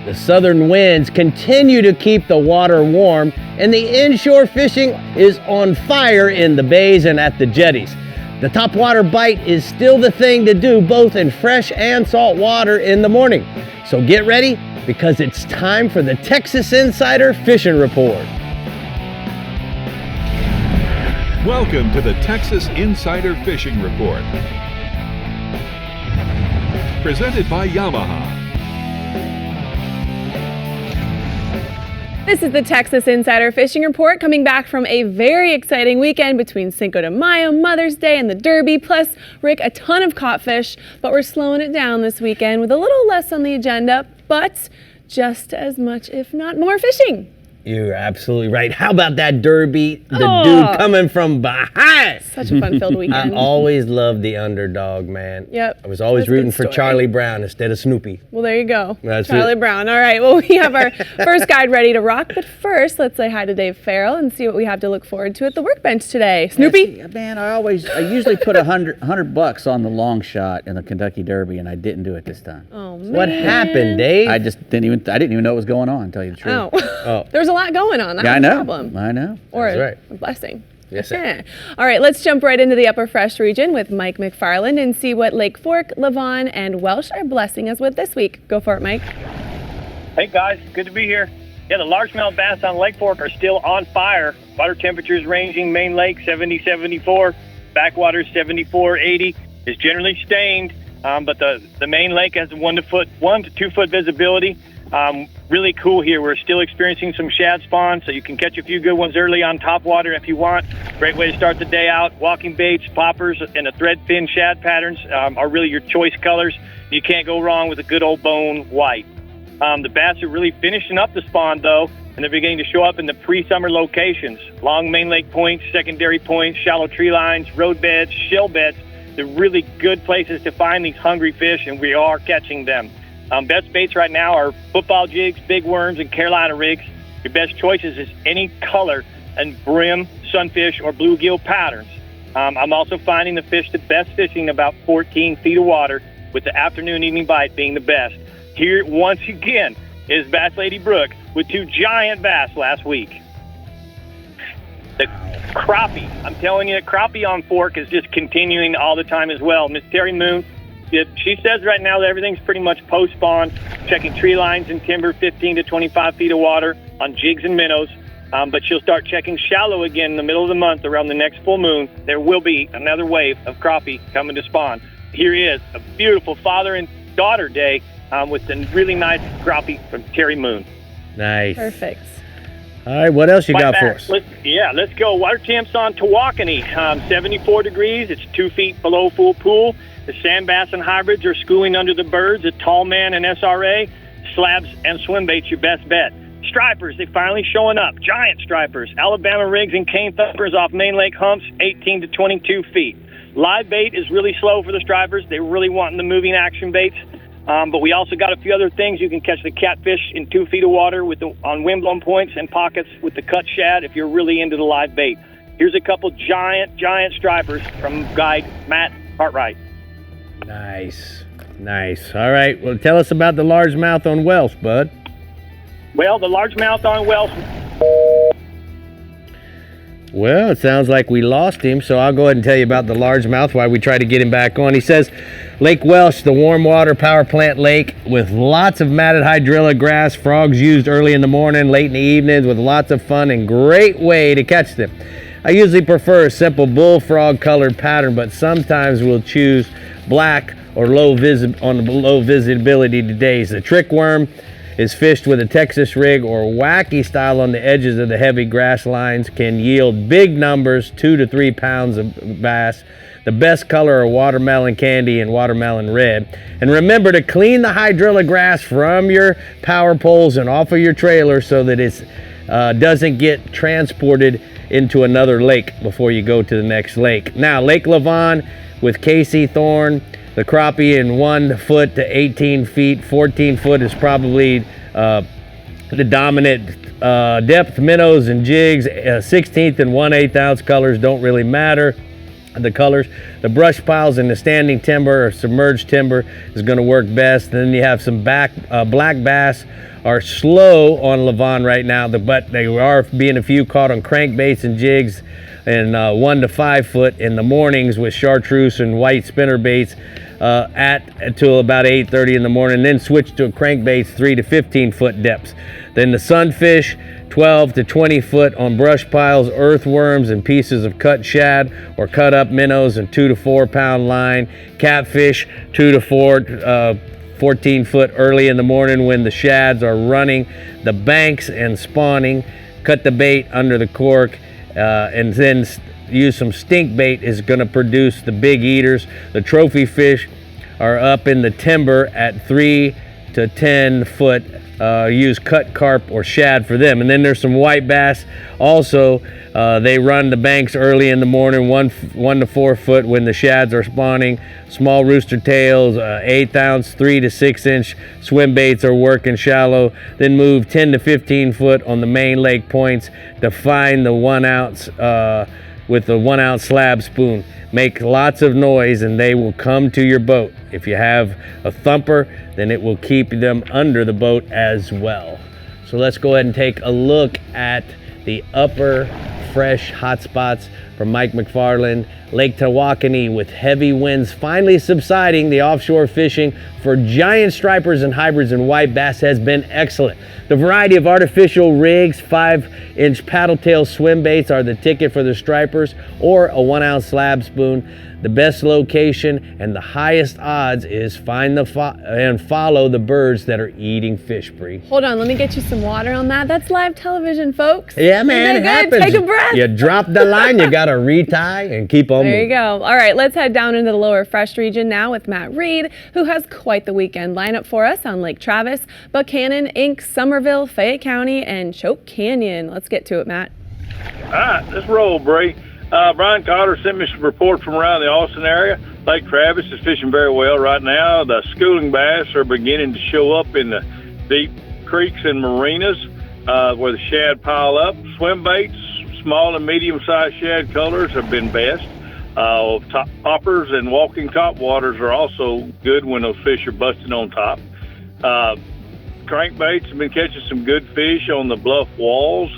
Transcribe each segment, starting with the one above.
The southern winds continue to keep the water warm, and the inshore fishing is on fire in the bays and at the jetties. The topwater bite is still the thing to do both in fresh and salt water in the morning. So get ready, because it's time for the Texas Insider Fishing Report. Welcome to the Texas Insider Fishing Report. Presented by Yamaha. This is the Texas Insider Fishing Report, coming back from a very exciting weekend between Cinco de Mayo, Mother's Day, and the Derby. Plus, Rick, a ton of caught fish, but we're slowing it down this weekend with a little less on the agenda, but just as much, if not more, fishing. You're absolutely right. How about that Derby? The dude coming from behind. Such a fun-filled weekend. I always loved the underdog, man. Yep. I was always rooting for Charlie Brown instead of Snoopy. Well, there you go. That's Charlie Brown. All right. Well, we have our first guide ready to rock. But first, let's say hi to Dave Farrell and see what we have to look forward to at the workbench today. Snoopy? Yes, man, I usually put $100 on the long shot in the Kentucky Derby, and I didn't do it this time. Oh, man. What happened, Dave? I didn't even know what was going on, to tell you the truth. Oh. There's a lot going on. That's yeah, I the know. problem. I know. Or That's a blessing. Yes, sir. All right, let's jump right into the Upper Fresh region with Mike McFarland and see what Lake Fork, Lavon, and Welsh are blessing us with this week. Go for it, Mike. Hey, guys. Good to be here. Yeah, the largemouth bass on Lake Fork are still on fire. Water temperatures ranging main lake 70-74, backwater 74-80. Is generally stained, but the main lake has 1 to 2 foot visibility. Really cool here. We're still experiencing some shad spawn, so you can catch a few good ones early on top water if you want. Great way to start the day out. Walking baits, poppers, and the thread fin shad patterns are really your choice colors. You can't go wrong with a good old bone white. The bass are really finishing up the spawn, though, and they're beginning to show up in the pre-summer locations. Long main lake points, secondary points, shallow tree lines, road beds, shell beds. They're really good places to find these hungry fish, and we are catching them. Best baits right now are football jigs, big worms, and Carolina rigs. Your best choices is any color and brim, sunfish, or bluegill patterns. I'm also finding the fish the best fishing about 14 feet of water, with the afternoon evening bite being the best. Here, once again, is Bass Lady Brooke with 2 giant bass last week. The crappie, I'm telling you, crappie on Fork is just continuing all the time as well. Miss Terry Moon, she says right now that everything's pretty much post-spawn, checking tree lines and timber 15 to 25 feet of water on jigs and minnows, but she'll start checking shallow again in the middle of the month around the next full moon. There will be another wave of crappie coming to spawn. Here is a beautiful father and daughter day with a really nice crappie from Terry Moon. Nice. Perfect. All right, what else you got for us? Let's go. Water temps on Tawakoni, 74 degrees. It's 2 feet below full pool. The sand bass and hybrids are schooling under the birds at Tall Man and SRA. Slabs and swim baits, your best bet. Stripers, they finally showing up. Giant stripers. Alabama rigs and cane thumpers off main lake humps, 18 to 22 feet. Live bait is really slow for the stripers. They're really wanting the moving action baits. But we also got a few other things. You can catch the catfish in 2 feet of water on windblown points and pockets with the cut shad if you're really into the live bait. Here's a couple giant stripers from guide Matt Hartright. Nice. All right, well, tell us about the largemouth on Welsh, bud. Well, the largemouth on Welsh. Well, it sounds like we lost him, so I'll go ahead and tell you about the largemouth while we try to get him back on. He says, Lake Welsh, the warm water power plant lake with lots of matted hydrilla grass, frogs used early in the morning, late in the evenings with lots of fun and great way to catch them. I usually prefer a simple bullfrog colored pattern, but sometimes we'll choose black or low visibility days. The trick worm is fished with a Texas rig or wacky style on the edges of the heavy grass lines, can yield big numbers, 2 to 3 pounds of bass. The best color are watermelon candy and watermelon red. And remember to clean the hydrilla grass from your power poles and off of your trailer so that it doesn't get transported into another lake before you go to the next lake. Now, Lake Lavon with Casey Thorne, the crappie in 1 foot to 18 feet. 14 foot is probably the dominant depth. Minnows and jigs, 16th and 1/8 ounce colors don't really matter. the colors. The brush piles and the standing timber or submerged timber is going to work best. Then you have some black bass are slow on Levon right now, but they are being a few caught on crankbaits and jigs and 1 to 5 foot in the mornings with chartreuse and white spinner baits until about 8:30 in the morning. Then switch to crankbaits 3 to 15 foot depths. Then the sunfish 12 to 20 foot on brush piles, earthworms, and pieces of cut shad or cut up minnows and 2 to 4 pound line. Catfish 2 to 4 14 foot early in the morning when the shads are running the banks and spawning. Cut the bait under the cork and then use some stink bait is going to produce the big eaters. The trophy fish are up in the timber at 3 to 10 foot. Use cut carp or shad for them. And then there's some white bass also. They run the banks early in the morning, 1 to 4 foot when the shads are spawning. Small rooster tails, 1/8 ounce, 3 to 6 inch swim baits are working shallow. Then move 10 to 15 foot on the main lake points to find the 1 ounce with the 1 ounce slab spoon. Make lots of noise and they will come to your boat. If you have a thumper, then it will keep them under the boat as well. So let's go ahead and take a look at the upper fresh hotspots from Mike McFarland. Lake Tawakoni, with heavy winds finally subsiding, the offshore fishing for giant stripers and hybrids and white bass has been excellent. The variety of artificial rigs, 5-inch paddle tail swim baits are the ticket for the stripers, or a 1 ounce slab spoon. The best location and the highest odds is find and follow the birds that are eating fish, Brie. Hold on, let me get you some water on that. That's live television, folks. Yeah, man, it happens. Take a breath. You drop the line, you gotta retie and keep on There you moving. go. All right, let's head down into the lower fresh region now with Matt Reed, who has quite the weekend lineup for us on Lake Travis, Buchanan, Inc., Somerville, Fayette County, and Choke Canyon. Let's get to it, Matt. All right, let's roll, Brie. Brian Cotter sent me some reports from around the Austin area. Lake Travis is fishing very well right now. The schooling bass are beginning to show up in the deep creeks and marinas where the shad pile up. Swim baits, small and medium-sized shad colors have been best. Top poppers and walking top waters are also good when those fish are busting on top. Crankbaits have been catching some good fish on the bluff walls.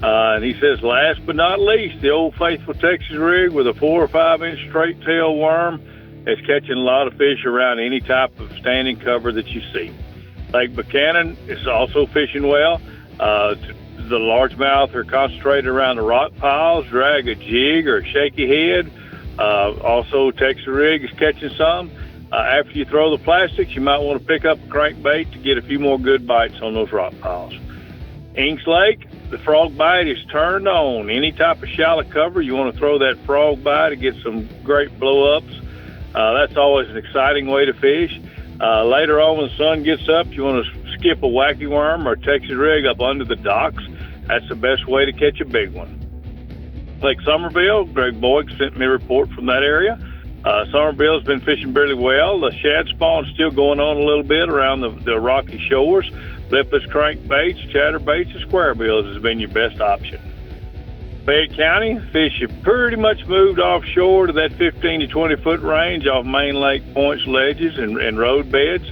And he says, last but not least, the old faithful Texas rig with a 4 or 5 inch straight tail worm is catching a lot of fish around any type of standing cover that you see. Lake Buchanan is also fishing well. The largemouth are concentrated around the rock piles, drag a jig or a shaky head. Also, Texas rig is catching some. After you throw the plastics, you might want to pick up a crankbait to get a few more good bites on those rock piles. Inks Lake, the frog bite is turned on. Any type of shallow cover, you want to throw that frog bite to get some great blow-ups. That's always an exciting way to fish. Later on when the sun gets up, you want to skip a wacky worm or Texas rig up under the docks. That's the best way to catch a big one. Lake Somerville, Greg Boyd sent me a report from that area. Somerville's been fishing really well. The shad spawn's still going on a little bit around the rocky shores. Lipless crankbaits, chatterbaits, and squarebills has been your best option. Fayette County, fish have pretty much moved offshore to that 15 to 20 foot range off main lake points, ledges, and road beds.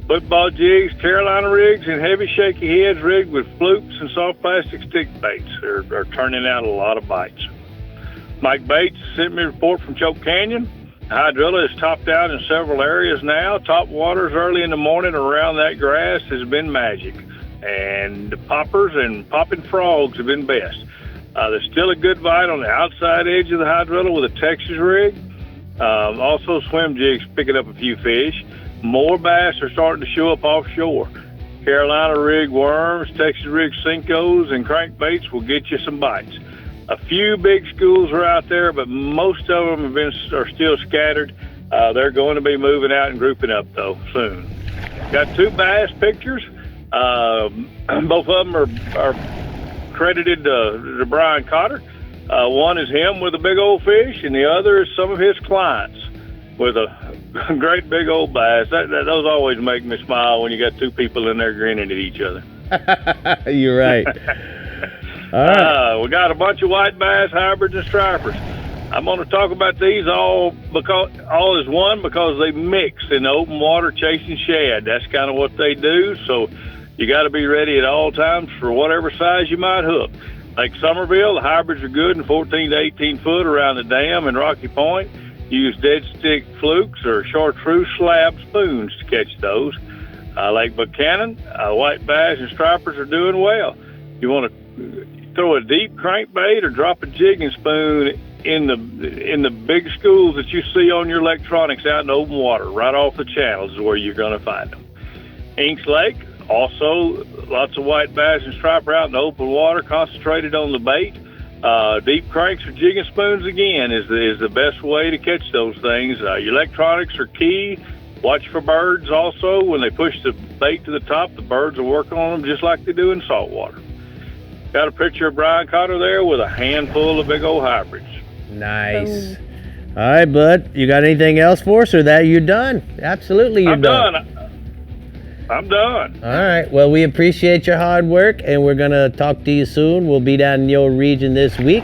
Football jigs, Carolina rigs, and heavy shaky heads rigged with flukes and soft plastic stick baits are turning out a lot of bites. Mike Bates sent me a report from Choke Canyon. The hydrilla is topped out in several areas now. Top waters early in the morning around that grass has been magic. And the poppers and popping frogs have been best. There's still a good bite on the outside edge of the hydrilla with a Texas rig. Also swim jigs picking up a few fish. More bass are starting to show up offshore. Carolina rig worms, Texas rig Cincos, and crankbaits will get you some bites. A few big schools are out there, but most of them are still scattered. They're going to be moving out and grouping up, though, soon. Got 2 bass pictures. Both of them are credited to Brian Cotter. One is him with a big old fish, and the other is some of his clients with a great big old bass. Those always make me smile when you got 2 people in there grinning at each other. You're right. All right. We got a bunch of white bass, hybrids, and stripers. I'm going to talk about these all as one because they mix in the open water chasing shad. That's kind of what they do. So you got to be ready at all times for whatever size you might hook. Like Somerville, the hybrids are good in 14 to 18 foot around the dam in Rocky Point. Use dead stick flukes or chartreuse slab spoons to catch those. Lake Buchanan, white bass and stripers are doing well. You want to throw a deep crankbait or drop a jigging spoon in the big schools that you see on your electronics out in open water, right off the channels is where you're going to find them. Inks Lake, also lots of white bass and striper out in the open water, concentrated on the bait. Deep cranks or jigging spoons again is the best way to catch those things. Your electronics are key. Watch for birds also. When they push the bait to the top, the birds will work on them just like they do in saltwater. Got a picture of Brian Cotter there with a handful of big old hybrids. Nice. All right, bud. You got anything else for us, or that you're done? Absolutely, you're done. I'm done. All right. Well, we appreciate your hard work, and we're going to talk to you soon. We'll be down in your region this week,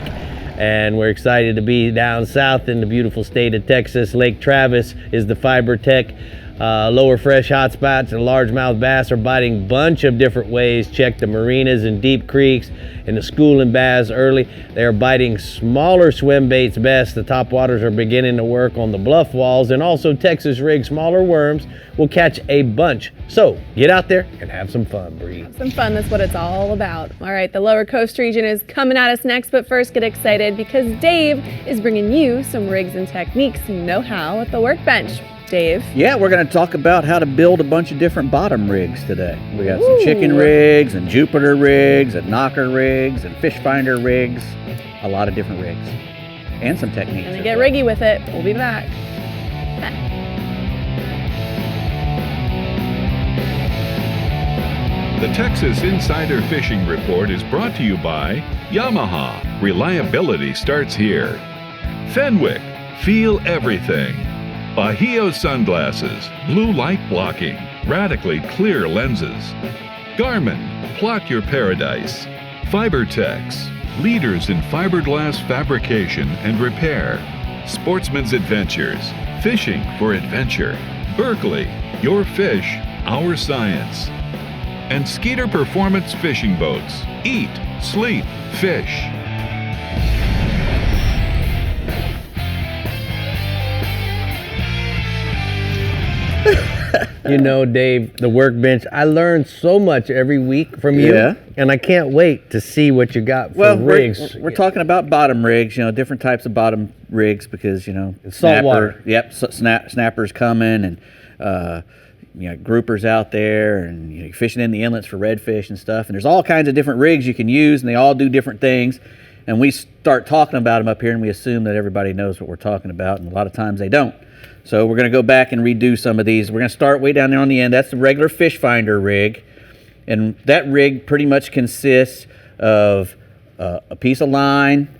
and we're excited to be down south in the beautiful state of Texas. Lake Travis is the Fiber Tech. Lower fresh hotspots and largemouth bass are biting a bunch of different ways. Check the marinas and deep creeks and the schooling bass early. They are biting smaller swim baits best. The top waters are beginning to work on the bluff walls, and also Texas rig smaller worms will catch a bunch. So get out there and have some fun, Brie. Have some fun, that's what it's all about. All right, the lower coast region is coming at us next, but first get excited because Dave is bringing you some rigs and techniques you know how at the workbench. Dave. Yeah, we're going to talk about how to build a bunch of different bottom rigs today. We got some chicken rigs and Jupiter rigs and knocker rigs and fish finder rigs, a lot of different rigs and some techniques. And get riggy with it. We'll be back. The Texas Insider Fishing Report is brought to you by Yamaha. Reliability starts here. Fenwick. Feel everything. Bahio Sunglasses, blue light blocking, radically clear lenses. Garmin, plot your paradise. Fibertex, leaders in fiberglass fabrication and repair. Sportsman's Adventures, fishing for adventure. Berkeley, your fish, our science. And Skeeter Performance Fishing Boats, eat, sleep, fish. You know, Dave, the workbench, I learn so much every week from you, and I can't wait to see what you got for rigs. We're talking about bottom rigs, different types of bottom rigs because, saltwater. Yep, snappers coming and, groupers out there and you're fishing in the inlets for redfish and stuff. And there's all kinds of different rigs you can use, and they all do different things. And we start talking about them up here, and we assume that everybody knows what we're talking about, and a lot of times they don't. So we're going to go back and redo some of these. We're going to start way down there on the end. That's the regular fish finder rig. And that rig pretty much consists of a piece of line.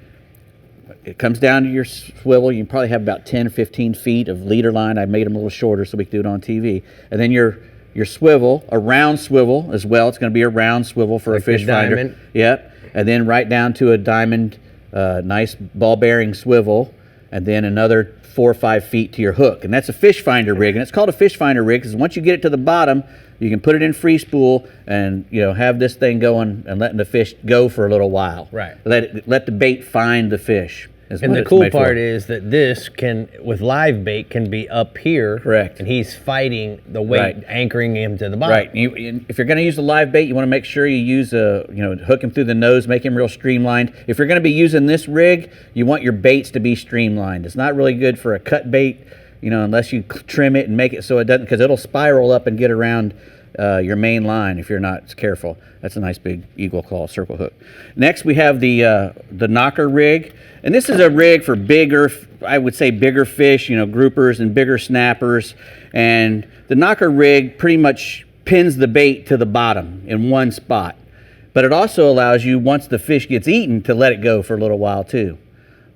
It comes down to your swivel. You can probably have about 10 or 15 feet of leader line. I made them a little shorter so we can do it on TV. And then your swivel, a round swivel as well. It's going to be a round swivel for a fish finder. Diamond. Yep. And then right down to a diamond, nice ball bearing swivel. And then another 4 or 5 feet to your hook. And that's a fish finder rig. And it's called a fish finder rig because once you get it to the bottom, you can put it in free spool and have this thing going and letting the fish go for a little while. Right. Let the bait find the fish. And the cool part is that this can, with live bait, can be up here. Correct. And he's fighting the weight, anchoring him to the bottom. Right. If you're going to use a live bait, you want to make sure you use hook him through the nose, make him real streamlined. If you're going to be using this rig, you want your baits to be streamlined. It's not really good for a cut bait, unless you trim it and make it so it doesn't, because it'll spiral up and get around your main line if you're not careful. That's a nice big eagle claw circle hook. Next we have the knocker rig, and this is a rig for bigger fish, groupers and bigger snappers. And the knocker rig pretty much pins the bait to the bottom in one spot, but it also allows you, once the fish gets eaten, to let it go for a little while too.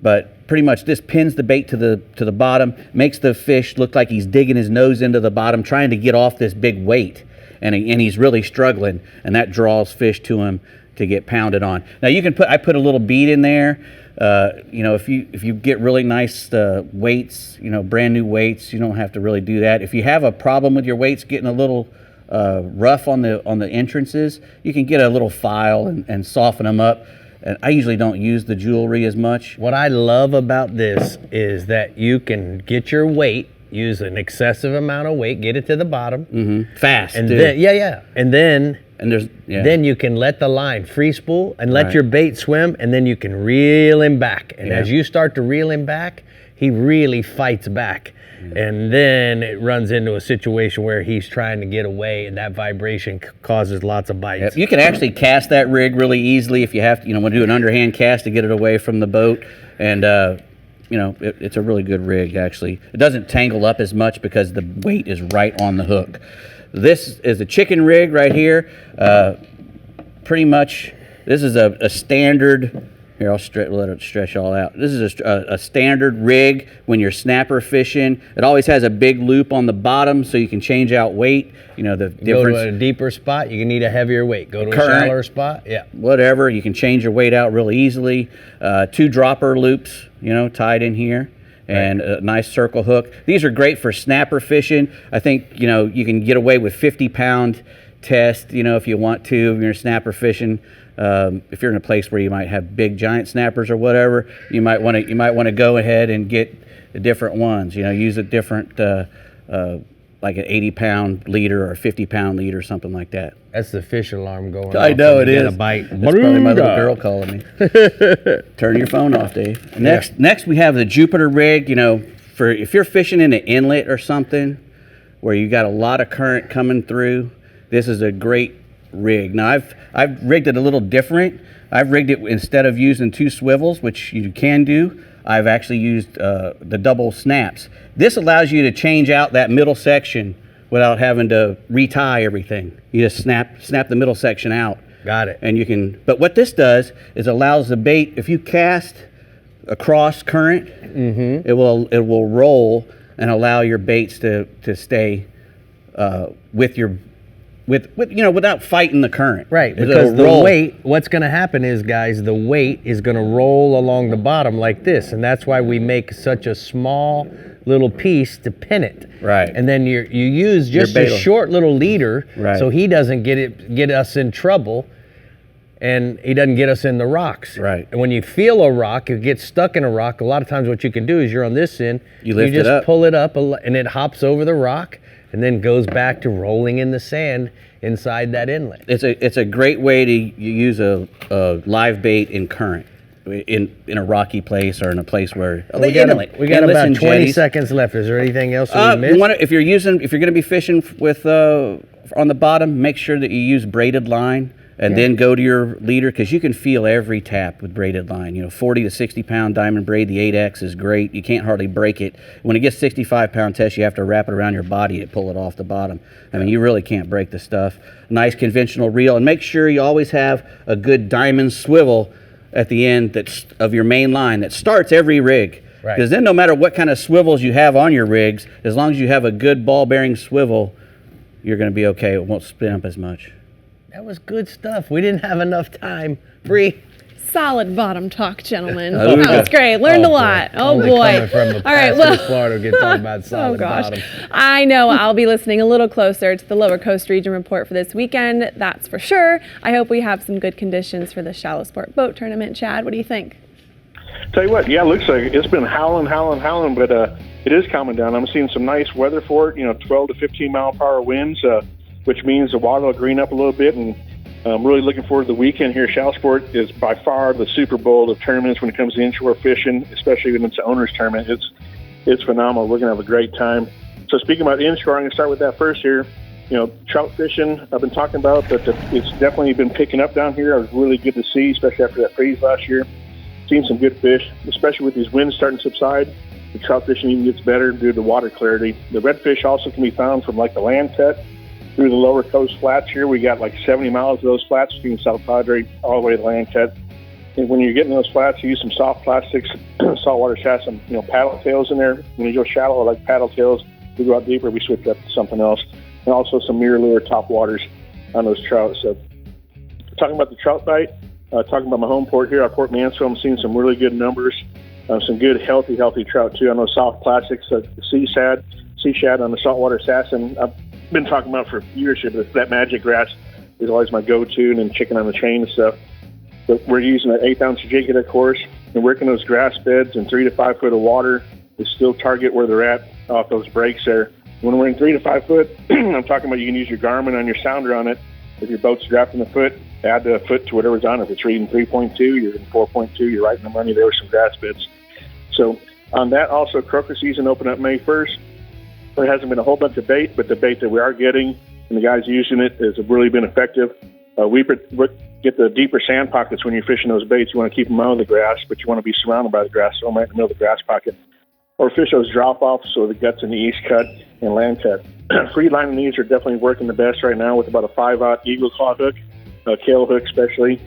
But pretty much this pins the bait to the bottom, makes the fish look like he's digging his nose into the bottom, trying to get off this big weight. And he's really struggling, and that draws fish to him to get pounded on. Now I put a little bead in there If you get really nice weights, brand new weights, you don't have to really do that. If you have a problem with your weights getting a little rough on the entrances, you can get a little file and soften them up. And I usually don't use the jewelry as much. What I love about this is that you can get your weight, use an excessive amount of weight, get it to the bottom. Fast. And too. then you can let the line free spool and let your bait swim, and then you can reel him back. And as you start to reel him back, he really fights back. And then it runs into a situation where he's trying to get away, and that vibration causes lots of bites. Yep. You can actually cast that rig really easily if you have to, want to do an underhand cast to get it away from the boat. And, it's a really good rig, actually. It doesn't tangle up as much because the weight is right on the hook. This is a chicken rig right here. Pretty much, this is a standard. Here, let it stretch all out. This is a standard rig when you're snapper fishing. It always has a big loop on the bottom so you can change out weight. The difference. Go to a deeper spot, you can need a heavier weight. Go to a shallower spot, whatever. You can change your weight out really easily. 2 dropper loops, tied in here. And a nice circle hook. These are great for snapper fishing. I think, you can get away with 50-pound test, if you want to, if you're snapper fishing. If you're in a place where you might have big giant snappers or whatever, you might want to go ahead and get the different ones. Use a different like an 80-pound leader or a 50-pound leader, something like that. That's the fish alarm going. I know it is. Get a bite. That's probably my little girl calling me. Turn your phone off, Dave. Next we have the Jupiter rig. For if you're fishing in an inlet or something where you got a lot of current coming through, this is a great rig. Now I've rigged it a little different. I've rigged it, instead of using 2 swivels, which you can do, I've actually used the double snaps. This allows you to change out that middle section without having to retie everything. You just snap the middle section out. Got it. And you can, but what this does is allows the bait, if you cast across current, it will roll and allow your baits to stay without fighting the current. Right, because the weight, what's going to happen is, guys, the weight is going to roll along the bottom like this, and that's why we make such a small little piece to pin it. Right. And then you use just a short little leader, so he doesn't get us in trouble, and he doesn't get us in the rocks. Right. And when you feel a rock, it gets stuck in a rock, a lot of times what you can do is you're on this end, you lift just it up, pull it up, and it hops over the rock, and then goes back to rolling in the sand inside that inlet. It's a great way to use a live bait in current, in a rocky place or in a place where we got about 20 seconds left. Is there anything else we missed? If you're going to be fishing with on the bottom, make sure that you use braided line. And then go to your leader, because you can feel every tap with braided line. 40 to 60-pound diamond braid, the 8X is great. You can't hardly break it. When it gets 65-pound test, you have to wrap it around your body to pull it off the bottom. I mean, you really can't break the stuff. Nice conventional reel, and make sure you always have a good diamond swivel at the end of your main line that starts every rig. Right. Because then no matter what kind of swivels you have on your rigs, as long as you have a good ball-bearing swivel, you're going to be okay. It won't spin up as much. That was good stuff. We didn't have enough time. Bree. Solid bottom talk, gentlemen. That was great. Learned a lot. Oh, Only boy. Coming from the All right, well, Florida, get talking about solid bottom. I know I'll be listening a little closer to the Lower Coast Region report for this weekend. That's for sure. I hope we have some good conditions for the Shallow Sport Boat Tournament. Chad, what do you think? Tell you what, it looks like it's been howling, but it is calming down. I'm seeing some nice weather for it, 12 to 15 mile per hour winds, which means the water will green up a little bit, and I'm really looking forward to the weekend here. Shallow Sport is by far the Super Bowl of tournaments when it comes to inshore fishing, especially when it's an owner's tournament. It's phenomenal. We're going to have a great time. So speaking about inshore, I'm going to start with that first here. Trout fishing, I've been talking about, but it's definitely been picking up down here. It was really good to see, especially after that freeze last year. Seen some good fish, especially with these winds starting to subside. The trout fishing even gets better due to the water clarity. The redfish also can be found from like the land cut through the Lower Coast flats here. We got like 70 miles of those flats between South Padre all the way to the land cut. And when you're getting those flats, you use some soft plastics. Saltwater has some, paddle tails in there. When you go shallow, like paddle tails, we go out deeper, we switch up to something else. And also some mirror lure top waters on those trout. So talking about the trout bite, Talking about my home port here, our Port Mansfield, I'm seeing some really good numbers. Some good, healthy trout, too. I know South Classics, sea shad on the saltwater assassin. I've been talking about for years here, but that magic grass is always my go-to, and then chicken on the chain and stuff. But we're using an 1/8-ounce jig head, of course, and working those grass beds in 3 to 5 foot of water to still target where they're at off those breaks there. When we're in 3 to 5 foot, I'm talking about you can use your Garmin on your sounder on it. If your boat's drafting a foot, add a foot to whatever's on it. If it's reading 3.2, you're in 4.2, you're right in the money there with some grass beds. So on that, also, croaker season opened up May 1st. There hasn't been a whole bunch of bait, but the bait that we are getting and the guys using it has really been effective. We get the deeper sand pockets when you're fishing those baits. You want to keep them out of the grass, but you want to be surrounded by the grass, so I'm right in the middle of the grass pocket. Or fish those drop-offs, so the guts in the east cut and land cut. Free lining these are definitely working the best right now with about a 5/0 eagle claw hook, a kale hook especially,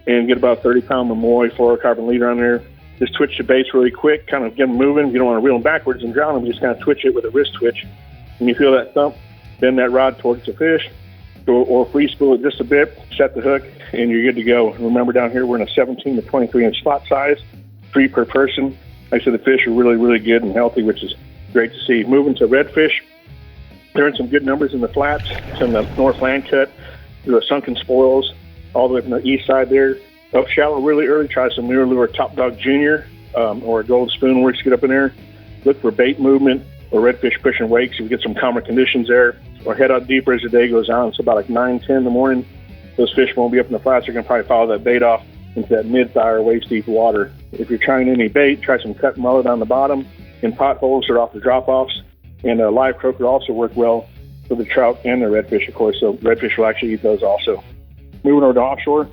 and get about a 30-pound Mamoy fluorocarbon leader on there. Just twitch the baits really quick, kind of get them moving. You don't want to reel them backwards and drown them. You just kind of twitch it with a wrist twitch. When you feel that thump, bend that rod towards the fish, or free spool it just a bit, set the hook, and you're good to go. Remember, down here we're in a 17 to 23-inch slot size, 3 per person. Like I said, the fish are really, really good and healthy, which is great to see. Moving to redfish, they're in some good numbers in the flats, some of the north land cut, through the sunken spoils, all the way from the east side there. Up shallow really early, try some Mirror Lure Top Dog Junior or a Gold Spoon works to get up in there. Look for bait movement or redfish pushing wakes if you get some calmer conditions there. Or head out deeper as the day goes on. So about like 9, 10 in the morning, those fish won't be up in the flats. They're going to probably follow that bait off into that mid-thigh or waist-deep water. If you're trying any bait, try some cut mullet on the bottom in potholes or off the drop-offs. And live croaker also work well for the trout and the redfish, of course. So redfish will actually eat those also. Moving over to offshore,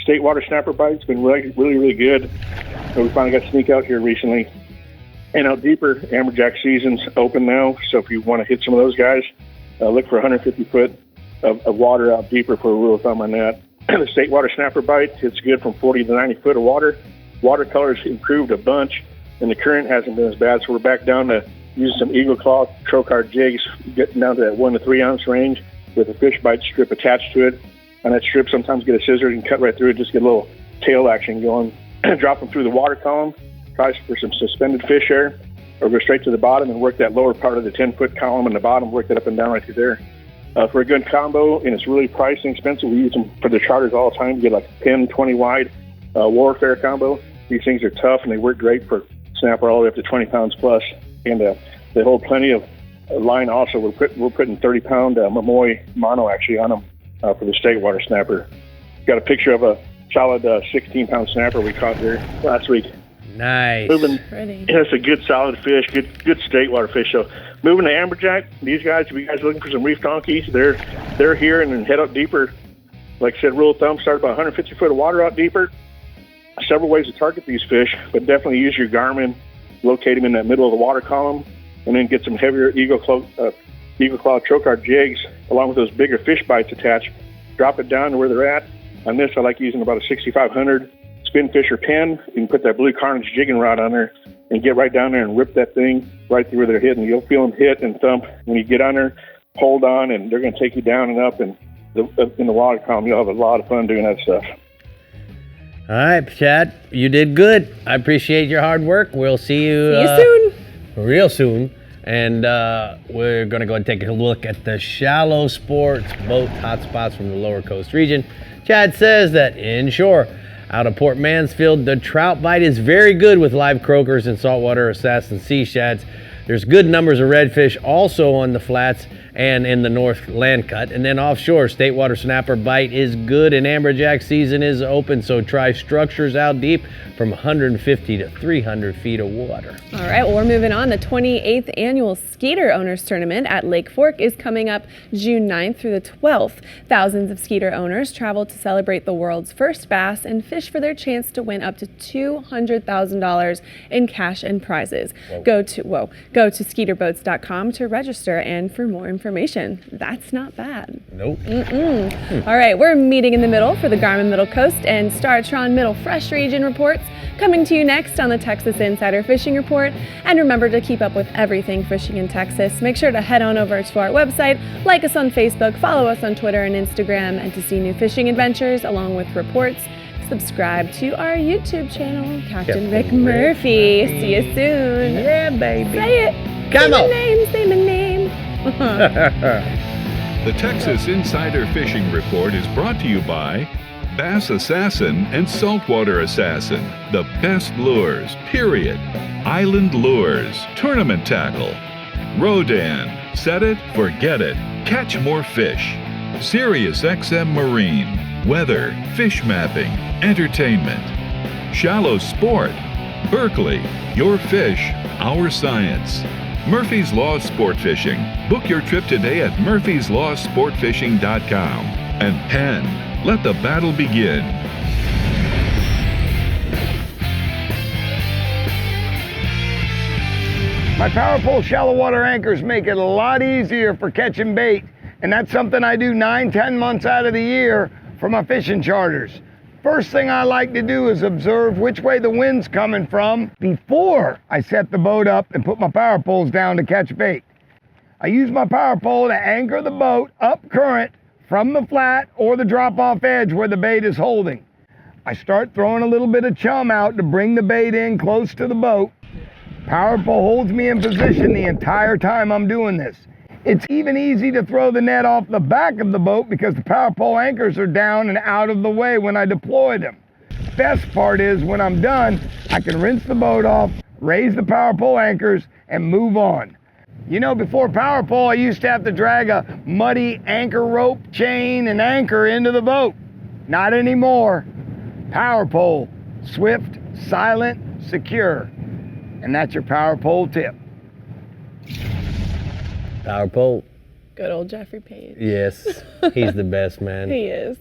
state water snapper bite's been really, really, really good. So we finally got to sneak out here recently. And out deeper, amberjack season's open now. So if you want to hit some of those guys, look for 150 foot of water out deeper for a rule of thumb on that. The state water snapper bite, it's good from 40 to 90 foot of water. Watercolor's improved a bunch, and the current hasn't been as bad, so we're back down to using some eagle claw trocard jigs, getting down to that 1 to 3 ounce range with a fish bite strip attached to it. On that strip, sometimes get a scissor and cut right through it, just get a little tail action going. Drop them through the water column, try for some suspended fish there, or go straight to the bottom and work that lower part of the 10-foot column in the bottom, work that up and down right through there. For a good combo, and it's really priced and expensive, we use them for the charters all the time. You get like a 10, 20 wide warfare combo. These things are tough, and they work great for snapper all the way up to 20 pounds plus. And they hold plenty of line also. We're putting 30-pound Mamoy mono actually on them for the state water snapper. Got a picture of a solid 16-pound snapper we caught there last week. Nice. It's a good solid fish, good state water fish. So moving to amberjack, these guys, if you guys are looking for some reef donkeys, they're here, and then head up deeper. Like I said, rule of thumb, start about 150 foot of water out deeper. Several ways to target these fish, but definitely use your Garmin, locate them in that middle of the water column, and then get some heavier eagle claw trocard jigs along with those bigger fish bites attached. Drop it down to where they're at. On this, I like using about a 6500 spin fisher pin. You can put that blue carnage jigging rod on there and get right down there and rip that thing right through where they're hitting. You'll feel them hit and thump. When you get on there, hold on, and they're going to take you down and up. And in the water column, you'll have a lot of fun doing that stuff. All right, Chad, you did good. I appreciate your hard work. We'll see you soon. Real soon. And we're going to go and take a look at the shallow sports boat hotspots from the lower coast region. Chad says that inshore, out of Port Mansfield, the trout bite is very good with live croakers and saltwater assassin sea shads. There's good numbers of redfish also on the flats and in the north land cut. And then offshore, state water snapper bite is good and amberjack season is open, so try structures out deep from 150 to 300 feet of water. All right, well, we're moving on. The 28th annual Skeeter Owners Tournament at Lake Fork is coming up June 9th through the 12th. Thousands of Skeeter owners travel to celebrate the world's first bass and fish for their chance to win up to $200,000 in cash and prizes. Go to skeeterboats.com to register and for more information. That's not bad. Nope. All right, we're meeting in the middle for the Garmin Middle Coast and Startron Middle Fresh Region reports. Coming to you next on the Texas Insider Fishing Report. And remember to keep up with everything fishing in Texas. Make sure to head on over to our website, like us on Facebook, follow us on Twitter and Instagram, and to see new fishing adventures along with reports, Subscribe to our YouTube channel, Captain Rick Murphy. See you soon. Yeah, baby. Say it. Come on. Say my name. The Texas Insider Fishing Report is brought to you by Bass Assassin and Saltwater Assassin, the best lures, period. Island Lures, Tournament Tackle. Rodan, set it, forget it, catch more fish. Sirius XM Marine, weather, fish mapping, entertainment. Shallow Sport, Berkeley, your fish, our science. Murphy's Law Sport Fishing. Book your trip today at murphyslawsportfishing.com. And Penn, let the battle begin. My power pole shallow water anchors make it a lot easier for catching bait, and that's something I do 9-10 months out of the year for my fishing charters. First thing I like to do is observe which way the wind's coming from before I set the boat up and put my power poles down to catch bait. I use my power pole to anchor the boat up current from the flat or the drop-off edge where the bait is holding. I start throwing a little bit of chum out to bring the bait in close to the boat. Power pole holds me in position the entire time I'm doing this. It's even easy to throw the net off the back of the boat because the power pole anchors are down and out of the way when I deploy them. Best part is when I'm done, I can rinse the boat off, raise the power pole anchors, and move on. You know, before power pole, I used to have to drag a muddy anchor rope, chain, and anchor into the boat. Not anymore. Power pole, swift, silent, secure. And that's your power pole tip. Power pole. Good old Jeffrey Page. Yes, he's the best, man. He is.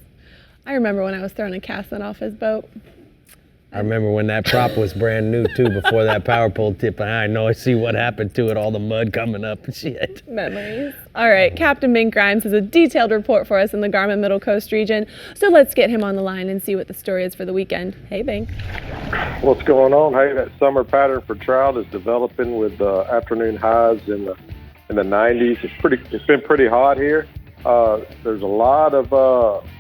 I remember when I was throwing a casting off his boat. I remember when that prop was brand new too, before that power pole tip. I know, I see what happened to it, all the mud coming up and shit. Memories. All right, Captain Bink Grimes has a detailed report for us in the Garmin Middle Coast region. So let's get him on the line and see what the story is for the weekend. Hey, Bink. What's going on? Hey, that summer pattern for trout is developing with afternoon highs in the 90s. It's been pretty hot here. There's a lot of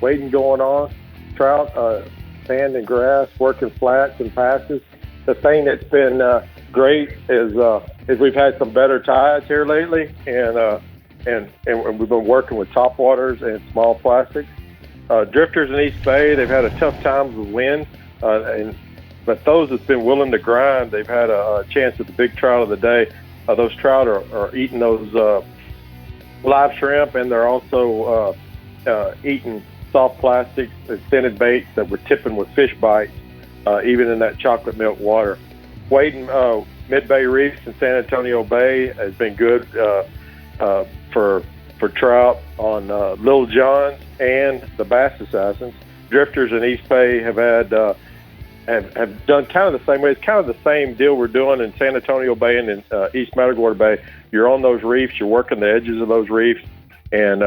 wading going on. Trout, sand and grass, working flats and passes. The thing that's been great is we've had some better tides here lately, and we've been working with topwaters and small plastics. Drifters in East Bay, they've had a tough time with wind, but those that's been willing to grind, they've had a chance at the big trout of the day. Those trout are eating those live shrimp, and they're also eating soft plastics and scented baits that we're tipping with fish bites, even in that chocolate milk water. Wading mid-bay reefs in San Antonio Bay has been good for trout on Little John's and the Bass Assassins. Drifters in East Bay have had have done kind of the same way. It's kind of the same deal we're doing in San Antonio Bay and in East Matagorda Bay. You're on those reefs, you're working the edges of those reefs, and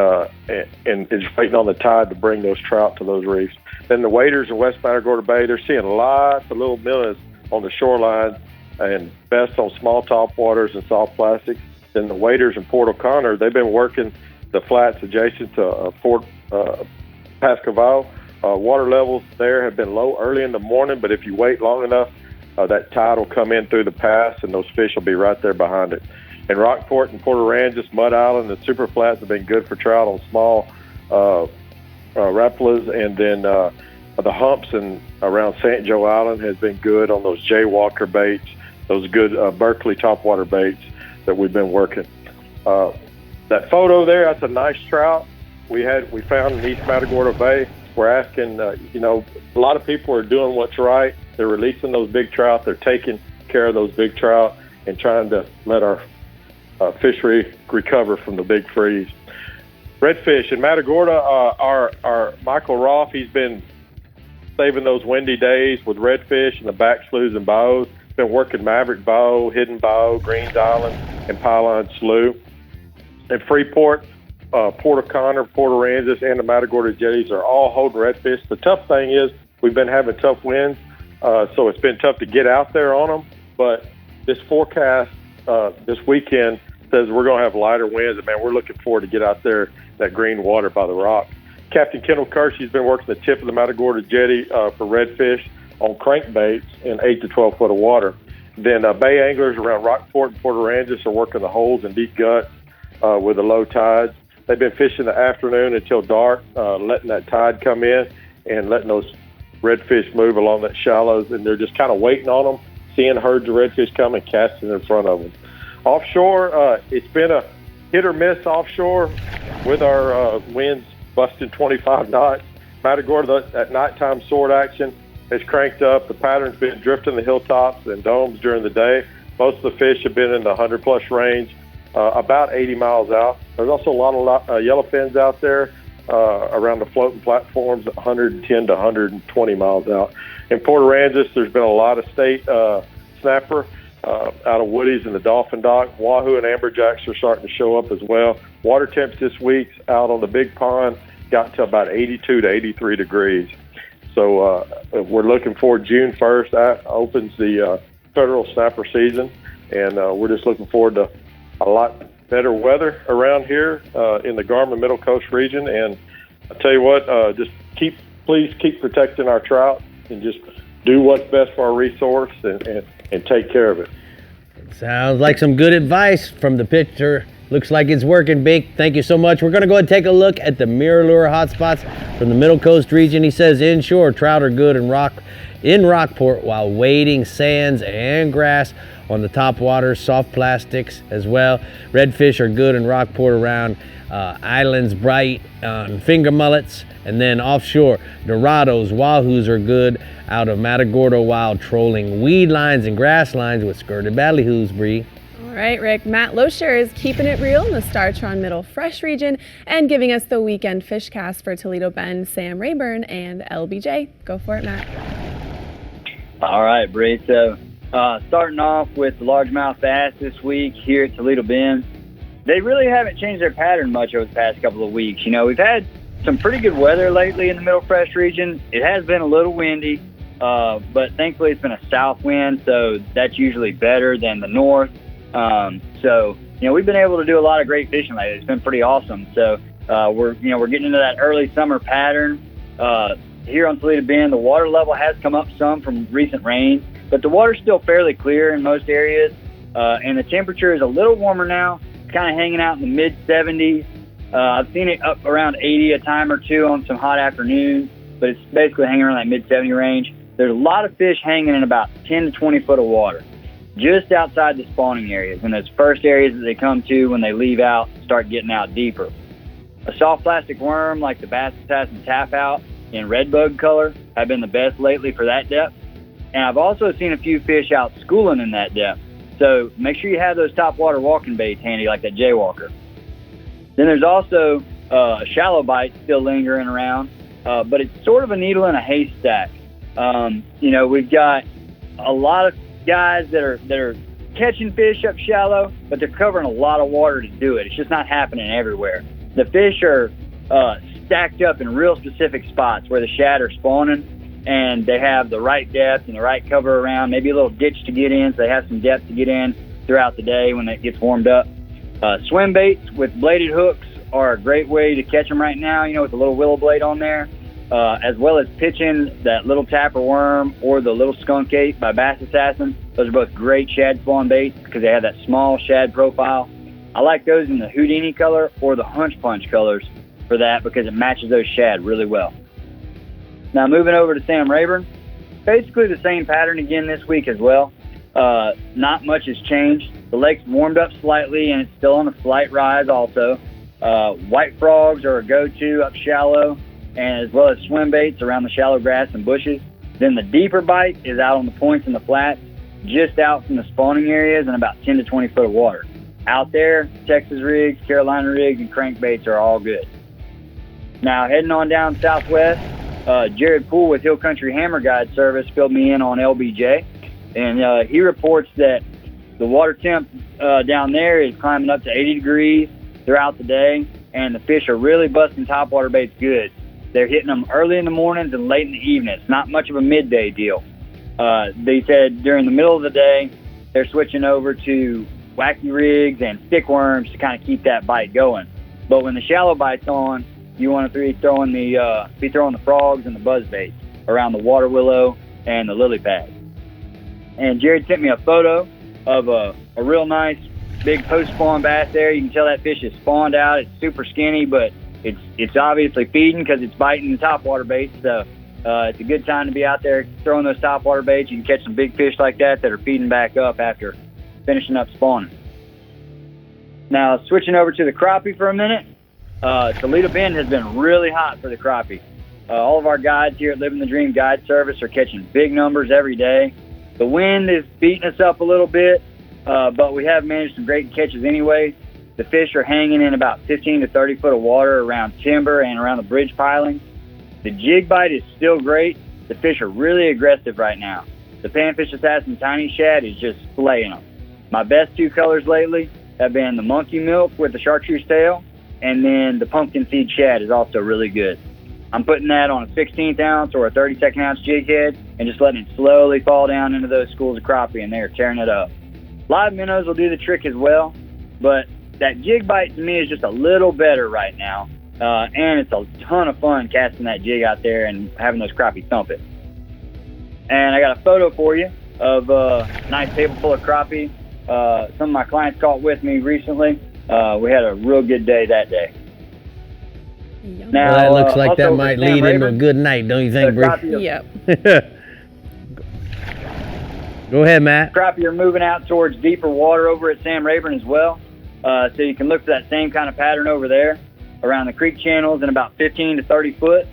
it's waiting on the tide to bring those trout to those reefs. Then the waders in West Matagorda Bay, they're seeing lots of little minnows on the shoreline, and best on small top waters and soft plastics. Then the waders in Port O'Connor, they've been working the flats adjacent to Fort Pascoval. Water levels there have been low early in the morning, but if you wait long enough, that tide will come in through the pass, and those fish will be right there behind it. In Rockport and Port Aransas, Mud Island, and Super Flats have been good for trout on small rapalas, and then the humps and around St. Joe Island has been good on those Jaywalker baits, those good Berkeley topwater baits that we've been working. That photo there, that's a nice trout we found in East Matagorda Bay. We're asking, a lot of people are doing what's right. They're releasing those big trout. They're taking care of those big trout and trying to let our fishery recover from the big freeze. Redfish in Matagorda, our Michael Roth, he's been saving those windy days with redfish and the back sloughs and bows. Been working Maverick Bow, Hidden Bow, Greens Island, and Pylon Slough. In Freeport, Port O'Connor, Port Aransas, and the Matagorda jetties are all holding redfish. The tough thing is we've been having tough winds, so it's been tough to get out there on them. But this forecast this weekend says we're going to have lighter winds, and man, we're looking forward to get out there that green water by the rock. Captain Kendall Kersey's been working the tip of the Matagorda jetty for redfish on crankbaits in 8 to 12 foot of water. Then bay anglers around Rockport and Port Aransas are working the holes and deep guts with the low tides. They've been fishing the afternoon until dark, letting that tide come in and letting those redfish move along that shallows, and they're just kind of waiting on them, seeing herds of redfish come and casting in front of them. Offshore, it's been a hit or miss offshore with our winds busting 25 knots. Matagorda, at nighttime sword action, has cranked up. The pattern's been drifting the hilltops and domes during the day. Most of the fish have been in the 100-plus range, about 80 miles out. There's also a lot of yellowfins out there around the floating platforms at 110 to 120 miles out. In Port Aransas, there's been a lot of state snapper out of Woody's and the Dolphin Dock. Wahoo and amberjacks are starting to show up as well. Water temps this week out on the big pond got to about 82 to 83 degrees. So we're looking forward. June 1st that opens the federal snapper season, and we're just looking forward to a lot better weather around here in the Garmin Middle Coast region. And I tell you what, just please keep protecting our trout and just do what's best for our resource and take care of it. Sounds like some good advice from the pitcher. Looks like it's working, Bink. Thank you so much. We're going to go ahead and take a look at the mirror lure hotspots from the Middle Coast region. He says inshore trout are good in Rockport, while wading sands and grass on the top waters, soft plastics as well. Redfish are good in Rockport around islands, bright, finger mullets. And then offshore, Dorados, Wahoos are good out of Matagorda while trolling weed lines and grass lines with skirted ballyhoos, Brie. All right, Rick. Matt Loescher is keeping it real in the Startron Middle Fresh region and giving us the weekend fish cast for Toledo Bend, Sam Rayburn, and LBJ. Go for it, Matt. All right, Brie. So starting off with the largemouth bass this week here at Toledo Bend. They really haven't changed their pattern much over the past couple of weeks. You know, we've had some pretty good weather lately in the Middle Fresh region. It has been a little windy, but thankfully it's been a south wind, so that's usually better than the north. So, you know, we've been able to do a lot of great fishing lately. It's been pretty awesome. So, we're getting into that early summer pattern. Here on Toledo Bend, the water level has come up some from recent rain, but the water's still fairly clear in most areas. And the temperature is a little warmer now. It's kind of hanging out in the mid-70s. I've seen it up around 80 a time or two on some hot afternoons, but it's basically hanging around that mid-70 range. There's a lot of fish hanging in about 10 to 20 foot of water, just outside the spawning areas, and those first areas that they come to when they leave out start getting out deeper. A soft plastic worm like the Bass Assassin Tap Out in red bug color have been the best lately for that depth. And I've also seen a few fish out schooling in that depth. So make sure you have those top water walking baits handy like that Jaywalker. Then there's also shallow bites still lingering around, but it's sort of a needle in a haystack. We've got a lot of guys that are catching fish up shallow, but they're covering a lot of water to do it. It's just not happening everywhere. The fish are stacked up in real specific spots where the shad are spawning, and they have the right depth and the right cover around, maybe a little ditch to get in, so they have some depth to get in throughout the day when it gets warmed up. Swim baits with bladed hooks are a great way to catch them right now, with a little willow blade on there, as well as pitching that little tapper worm or the little skunk ape by Bass Assassin. Those are both great shad spawn baits because they have that small shad profile. I like those in the Houdini color or the Hunch Punch colors for that because it matches those shad really well. Now moving over to Sam Rayburn, basically the same pattern again this week as well. Not much has changed. The lake's warmed up slightly and it's still on a slight rise also. White frogs are a go-to up shallow, and as well as swim baits around the shallow grass and bushes. Then the deeper bite is out on the points and the flats, just out from the spawning areas and about 10 to 20 foot of water. Out there, Texas rigs, Carolina rigs, and crankbaits are all good. Now heading on down southwest, Jared Poole with Hill Country Hammer Guide Service filled me in on LBJ, and he reports that the water temp down there is climbing up to 80 degrees throughout the day, and the fish are really busting topwater baits good. They're hitting them early in the mornings and late in the evening. It's not much of a midday deal. They said during the middle of the day, they're switching over to wacky rigs and stick worms to kind of keep that bite going. But when the shallow bite's on, you want to be throwing the frogs and the buzzbaits around the water willow and the lily pad. And Jared sent me a photo of a real nice big post-spawn bass there. You can tell that fish is spawned out. It's super skinny, but it's obviously feeding because it's biting the topwater baits. So it's a good time to be out there throwing those topwater baits. You can catch some big fish like that are feeding back up after finishing up spawning. Now, switching over to the crappie for a minute, Toledo Bend has been really hot for the crappie. All of our guides here at Living the Dream Guide Service are catching big numbers every day. The wind is beating us up a little bit, but we have managed some great catches anyway. The fish are hanging in about 15 to 30 foot of water around timber and around the bridge pilings. The jig bite is still great. The fish are really aggressive right now. The panfish assassin tiny shad is just slaying them. My best two colors lately have been the monkey milk with the chartreuse tail, and then the pumpkin seed shad is also really good. I'm putting that on a 16th ounce or a 32nd ounce jig head and just letting it slowly fall down into those schools of crappie, and they're tearing it up. Live minnows will do the trick as well, but that jig bite to me is just a little better right now, and it's a ton of fun casting that jig out there and having those crappie thump it. And I got a photo for you of a nice table full of crappie. Some of my clients caught with me recently. We had a real good day that day. Well, Now, that looks like that also might Sam lead into a Rayburn, good night, don't you think, Brie? Yep. Go ahead, Matt. Crappie are moving out towards deeper water over at Sam Rayburn as well. So you can look for that same kind of pattern over there around the creek channels in about 15 to 30 foot.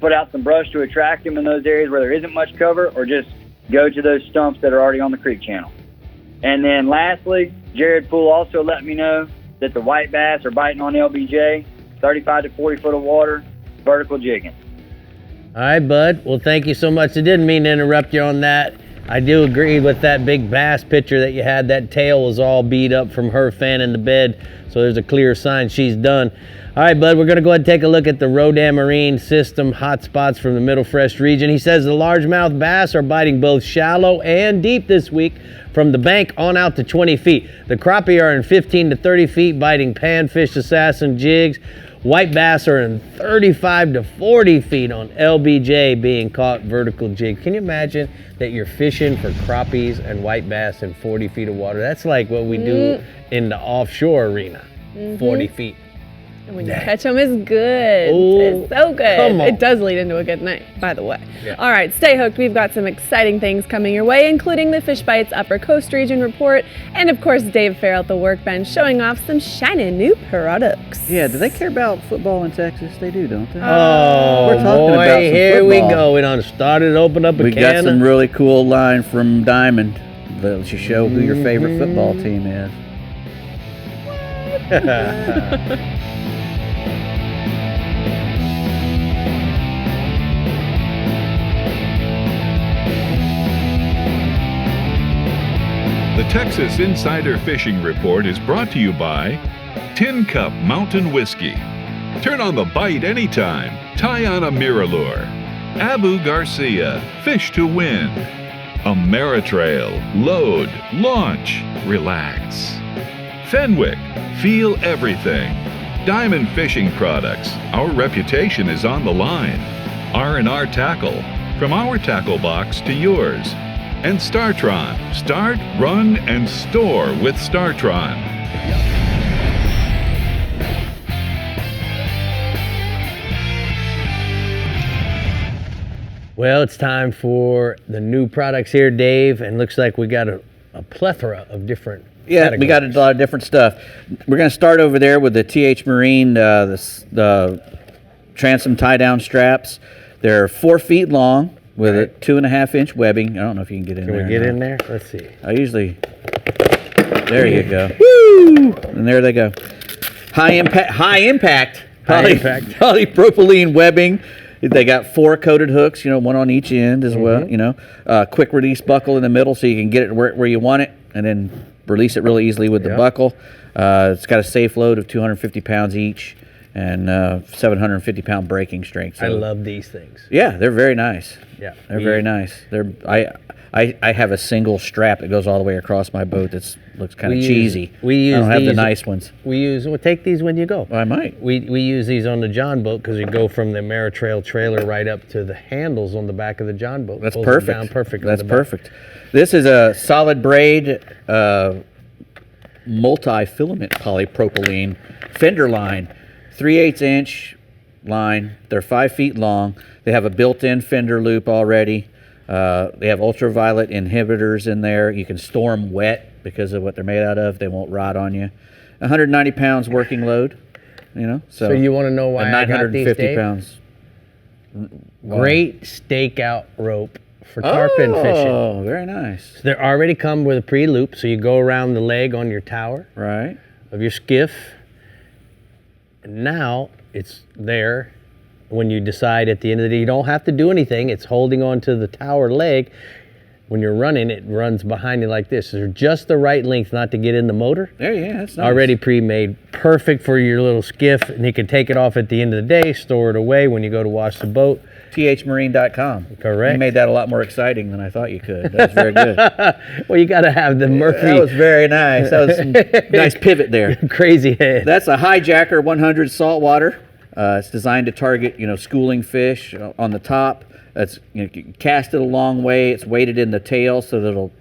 Put out some brush to attract them in those areas where there isn't much cover, or just go to those stumps that are already on the creek channel. And then lastly, Jared Poole also let me know that the white bass are biting on LBJ, 35 to 40 foot of water, vertical jigging. All right, bud. Well, thank you so much. I didn't mean to interrupt you on that. I do agree with that big bass picture that you had. That tail was all beat up from her fanning the bed, so there's a clear sign she's done. All right, bud, we're going to go ahead and take a look at the Rodan Marine System hotspots from the Middle Fresh region. He says the largemouth bass are biting both shallow and deep this week from the bank on out to 20 feet. The crappie are in 15 to 30 feet biting panfish assassin jigs. White bass are in 35 to 40 feet on LBJ being caught vertical jig. Can you imagine that you're fishing for crappies and white bass in 40 feet of water? That's like what we do in the offshore arena, 40 feet. And when you catch them, it's good. Oh, it's so good. come on. It does lead into a good night, by the way. Yeah. All right, stay hooked. We've got some exciting things coming your way, including the Fish Bites Upper Coast Region Report, and of course, Dave Farrell at the Workbench showing off some shiny new products. Yeah, do they care about football in Texas? They do, don't they? Oh, We're talking boy, about some here we football. go. We done started open up a We can got of- some really cool line from Diamond. Let you show who your favorite football team is. The Texas Insider Fishing Report is brought to you by Tin Cup Mountain Whiskey. Turn on the bite anytime. Tie on a Miralure. Abu Garcia, Fish to Win. Ameritrail, load, launch, relax. Fenwick, feel everything. Diamond Fishing Products, our reputation is on the line. R&R Tackle, from our tackle box to yours. And Startron, start, run, and store with Startron. Well, it's time for the new products here, Dave, and looks like we got a plethora of different Yeah, we got a lot of different stuff. We're going to start over there with the TH Marine, the transom tie-down straps. They're 4 feet long with a 2.5-inch webbing. I don't know if you can get in there. Can we get in there? Let's see. I usually. There you go. Woo! And there they go. High impact. Polypropylene webbing. They got 4 coated hooks, one on each end as well, quick release buckle in the middle so you can get it where you want it and then release it really easily with the buckle. It's got a safe load of 250 pounds each. and 750-pound breaking strength. So, I love these things. Yeah, they're very nice. Yeah, They're very nice. I have a single strap that goes all the way across my boat that looks kind of cheesy. I don't have the nice ones. Well, take these when you go. I might. We use these on the John boat because you go from the Ameritrail trailer right up to the handles on the back of the John boat. That's Pulls perfect. it down perfect. That's perfect. This is a solid braid multi-filament polypropylene fender line, 3/8 inch line. They're 5 feet long. They have a built-in fender loop already. They have ultraviolet inhibitors in there. You can store them wet because of what they're made out of. They won't rot on you. 190 pounds working load, you know. So you want to know why I got these, 950 Dave? pounds. Great stakeout rope for tarpon fishing. Oh, very nice. So they already come with a pre-loop, so you go around the leg on your tower Right. of your skiff. And now it's there. When you decide at the end of the day, you don't have to do anything. It's holding on to the tower leg. When you're running, it runs behind you like this. They're just the right length not to get in the motor. Yeah, that's nice. Already pre-made, perfect for your little skiff, and you can take it off at the end of the day, store it away when you go to wash the boat. thmarine.com. Correct. You made that a lot more exciting than I thought you could. That was very good. Well, you got to have the Murphy. That was very nice. That was some nice pivot there. Crazy head. That's a Hijacker 100 saltwater. It's designed to target, schooling fish on the top. That's you can cast it a long way. It's weighted in the tail so that it'll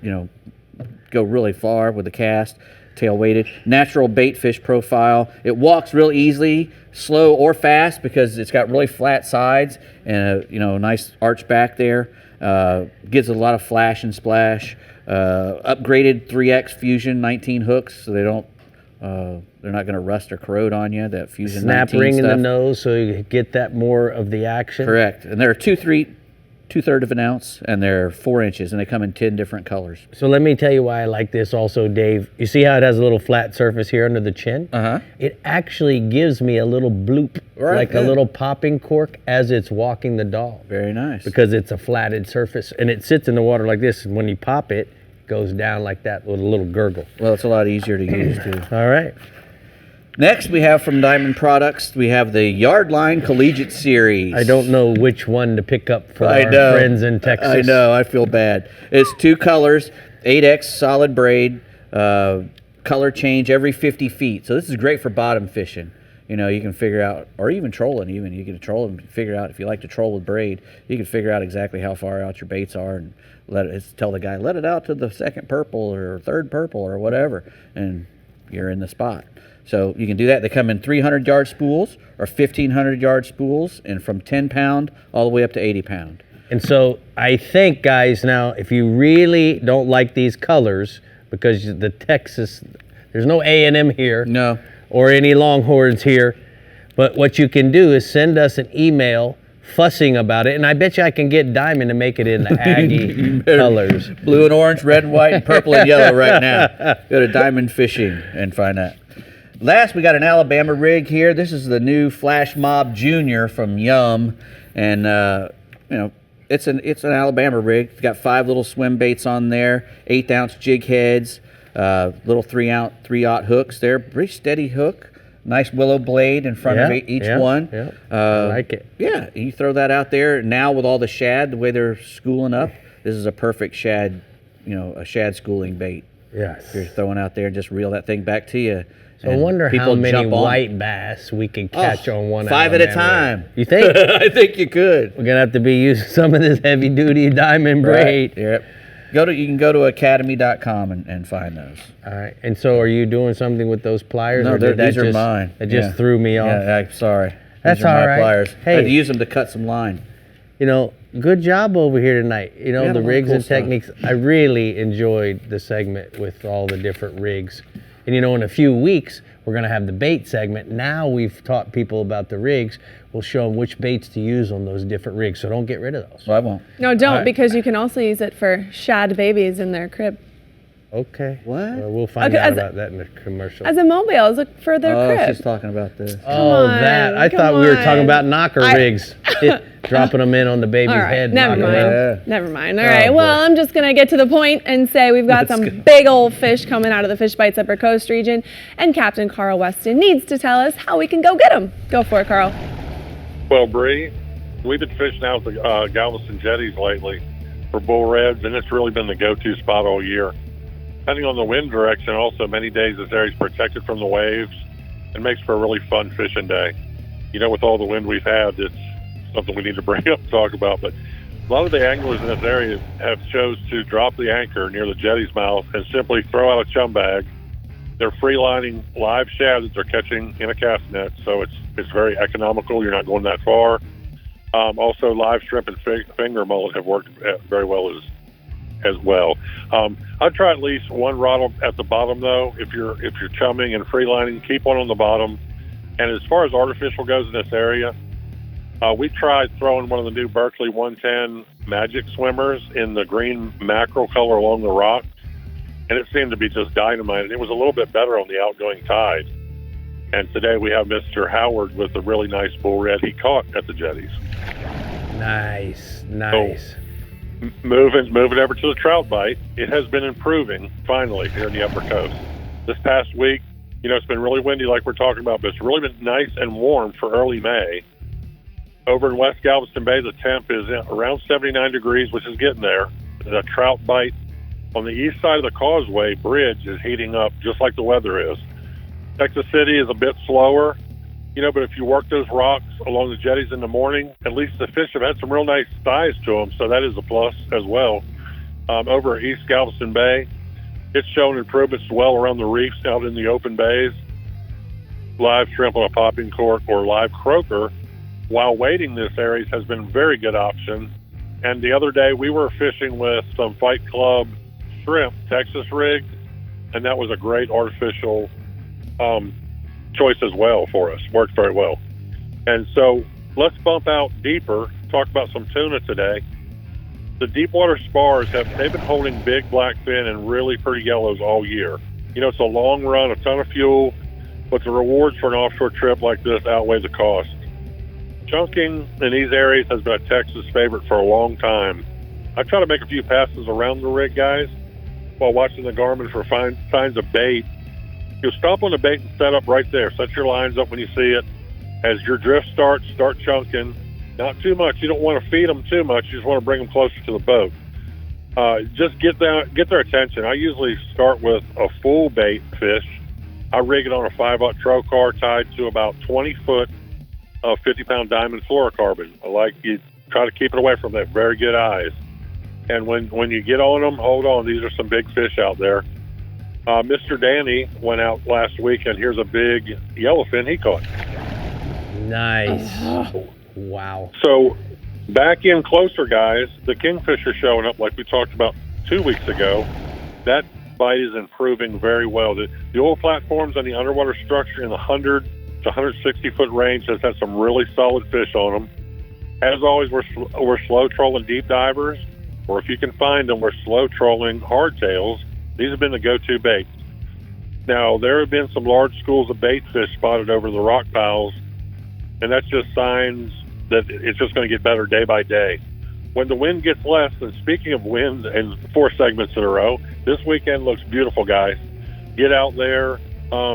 go really far with the cast. Tail weighted. Natural bait fish profile. It walks real easily, slow or fast because it's got really flat sides and a nice arch back there. Gives a lot of flash and splash. Upgraded 3X Fusion 19 hooks so they don't. They're not going to rust or corrode on you. That Fusion Snap 19 ring stuff. in the nose so you get that more of the action. Correct. And they're 2/3 of an ounce, and they're 4 inches, and they come in 10 different colors. So let me tell you why I like this also, Dave. You see how it has a little flat surface here under the chin? Uh-huh. It actually gives me a little bloop, Right, like a little popping cork as it's walking the dog. Very nice. Because it's a flatted surface, and it sits in the water like this, and when you pop it, it goes down like that with a little gurgle. Well, it's a lot easier to use, too. All right. Next, we have from Diamond Products, we have the Yardline Collegiate Series. I don't know which one to pick up for I our know. friends in Texas. I know, I feel bad. It's 2 colors, 8X solid braid, color change every 50 feet. So this is great for bottom fishing. You can figure out, or even trolling even. You can troll and figure out, if you like to troll with braid, you can figure out exactly how far out your baits are and tell the guy, let it out to the second purple or third purple or whatever, and you're in the spot. So you can do that. They come in 300-yard spools or 1,500-yard spools, and from 10-pound all the way up to 80-pound. And so I think, guys, now, if you really don't like these colors, because the Texas, there's no A&M here. No. Or any Longhorns here. But what you can do is send us an email fussing about it, and I bet you I can get Diamond to make it in the Aggie colors. Blue and orange, red and white, and purple and yellow right now. Go to Diamond Fishing and find that. Last, we got an Alabama rig here. This is the new Flash Mob Junior from Yum, and it's an Alabama rig. It's got 5 little swim baits on there, 1/8-ounce jig heads, little 3/0 hooks there. Pretty steady hook. Nice willow blade in front of each one. Yeah. I like it. Yeah, you throw that out there. Now with all the shad, the way they're schooling up, this is a perfect shad, a shad schooling bait. Yes. You're throwing out there and just reel that thing back to you. So I wonder how many white bass we can catch on one 5 at a Alabama time. rig. You think? I think you could. We're going to have to be using some of this heavy-duty Diamond braid. Right. Yep. You can go to academy.com and find those. All right. And so are you doing something with those pliers? No, or did these that are mine. It just threw me off. Yeah, I'm sorry. That's These are all my right. pliers. Hey. I had to use them to cut some line. Good job over here tonight. a The lot of rigs cool and stuff. techniques. I really enjoyed the segment with all the different rigs. And in a few weeks, we're going to have the bait segment. Now we've taught people about the rigs. We'll show them which baits to use on those different rigs. So don't get rid of those. Well, I won't. No, don't, All right. because you can also use it for shad babies in their crib. Okay. What? Well, we'll find out about that in the commercial. As a mobiles, look for their Oh, crib. she's talking about this. Oh, that. I thought we were talking about knocker I- rigs. Dropping them in on the baby's All right, head. never knocking mind. them out. Never mind. All right, well, boy. I'm just going to get to the point and say we've got That's some good. big old fish coming out of the Fish Bites Upper Coast region, and Captain Carl Weston needs to tell us how we can go get them. Go for it, Carl. Well, Bree, we've been fishing out the Galveston jetties lately for bull reds, and it's really been the go-to spot all year. Depending on the wind direction, also many days this area is protected from the waves and makes for a really fun fishing day. You know, with all the wind we've had, it's something we need to bring up and talk about. But a lot of the anglers in this area have chose to drop the anchor near the jetty's mouth and simply throw out a chum bag. They're free-lining live shad that they're catching in a cast net, so it's very economical. You're not going that far. Also, live shrimp and finger mullet have worked very well as well. I'd try at least one rod at the bottom, though. If you're chumming and free-lining, keep one on the bottom. And as far as artificial goes in this area, we tried throwing one of the new Berkeley 110 Magic Swimmers in the green mackerel color along the rock, and it seemed to be just dynamite. It was a little bit better on the outgoing tide. And today we have Mr. Howard with a really nice bull red he caught at the jetties. Nice. So, moving over to the trout bite, it has been improving finally here in the Upper Coast. This past week, you know, it's been really windy like we're talking about, but it's really been nice and warm for early May. Over in West Galveston Bay, the temp is around 79 degrees, which is getting there. The trout bite on the east side of the Causeway Bridge is heating up just like the weather is. Texas City is a bit slower, you know, but if you work those rocks along the jetties in the morning, at least the fish have had some real nice size to them, so that is a plus as well. Over at East Galveston Bay, it's shown improvements well around the reefs out in the open bays. Live shrimp on a popping cork or live croaker while waiting this area has been a very good option. And the other day we were fishing with some Fight Club shrimp Texas rigged, and that was a great artificial choice as well for us. Worked very well. And so let's bump out deeper, talk about some tuna today. The deep water spars they've been holding big blackfin and really pretty yellows all year. You know, it's a long run, a ton of fuel, but the rewards for an offshore trip like this outweigh the cost. Chunking in these areas has been a Texas favorite for a long time. I try to make a few passes around the rig, guys, while watching the Garmin for signs of bait. You'll stop on the bait and set up right there. Set your lines up when you see it. As your drift starts, start chunking. Not too much. You don't want to feed them too much. You just want to bring them closer to the boat. Just get their attention. I usually start with a full bait fish. I rig it on a 5/0 trocar tied to about 20 foot of 50-pound diamond fluorocarbon. I like you try to keep it away from that. Very good eyes. And when you get on them, hold on. These are some big fish out there. Mr. Danny went out last week, and here's a big yellowfin he caught. Nice. Wow. So back in closer, guys, the kingfisher showing up like we talked about 2 weeks ago. That bite is improving very well. The oil platforms and the underwater structure in the 100 to 160 foot range has had some really solid fish on them. As always, we're slow trolling deep divers, or if you can find them, we're slow trolling hardtails. These have been the go-to baits. Now, there have been some large schools of bait fish spotted over the rock piles, and that's just signs that it's just going to get better day by day. When the wind gets less, and speaking of wind and 4 segments in a row, this weekend looks beautiful, guys. Get out there,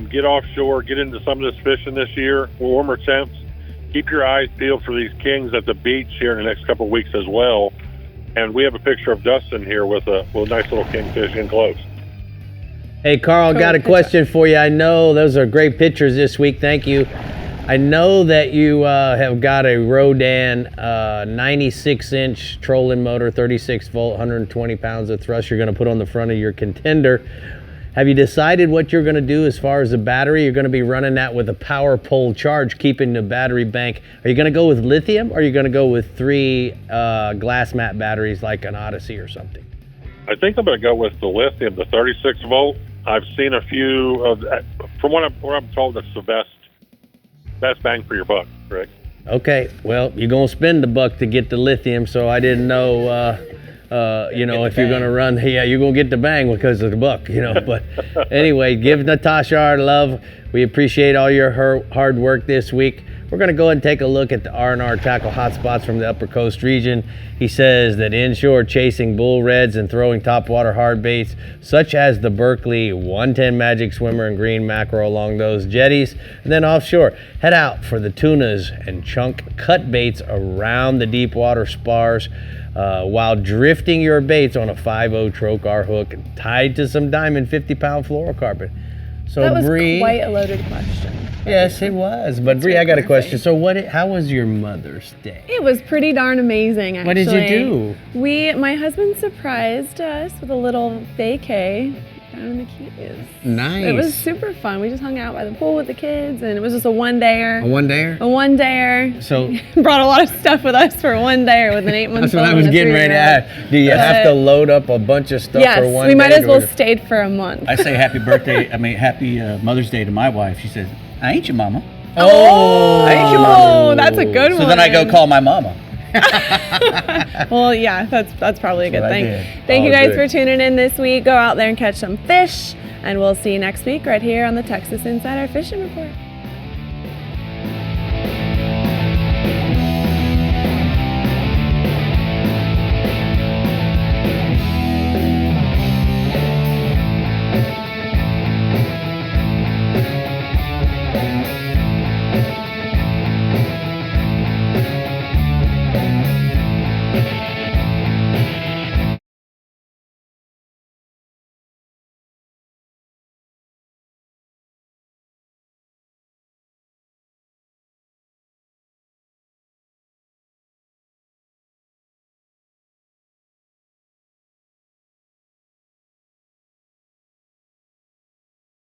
get offshore, get into some of this fishing this year, warmer temps. Keep your eyes peeled for these kings at the beach here in the next couple of weeks as well. And we have a picture of Dustin here with a nice little kingfish in close. Hey, Carl, got a question for you. I know those are great pictures this week. Thank you. I know that you have got a Rodan 96-inch trolling motor, 36-volt, 120 pounds of thrust you're going to put on the front of your contender. Have you decided what you're going to do as far as the battery? You're going to be running that with a power pole charge, keeping the battery bank. Are you going to go with lithium, or are you going to go with 3 glass mat batteries like an Odyssey or something? I think I'm going to go with the lithium, the 36-volt. I've seen a few of that. From what I'm told, that's the best bang for your buck, Rick. Okay, well, you're going to spend the buck to get the lithium, so I didn't know if you're going to run, you're going to get the bang because of the buck, But anyway, give Natasha our love. We appreciate all your hard work this week. We're going to go ahead and take a look at the R&R tackle hotspots from the Upper Coast region. He says that inshore chasing bull reds and throwing topwater hard baits, such as the Berkeley 110 Magic Swimmer and green mackerel along those jetties. And then offshore, head out for the tunas and chunk cut baits around the deep water spars while drifting your baits on a 5/0 trocar hook tied to some diamond 50-pound fluorocarbon. So that was Brie, quite a loaded question. Yes, it was. But Brie, I got a question. So how was your Mother's Day? It was pretty darn amazing, actually. What did you do? My husband surprised us with a little vacay down in the Keys. Nice. It was super fun. We just hung out by the pool with the kids, and it was just a one-dayer. A one-dayer? A one-dayer. So brought a lot of stuff with us for a one-dayer with an 8-month-old. That's what I was getting ready to ask. Do you have to load up a bunch of stuff for one day? Yes, we might as well stayed for a month. I say happy Mother's Day to my wife. She says, I ain't your mama. Oh, I ain't your mama. Oh, that's a good one. So then I go call my mama. Well, yeah, that's probably a good That's what I thing. did. Thank you guys Good. for tuning in this week. Go out there and catch some fish, and we'll see you next week right here on the Texas Insider Fishing Report.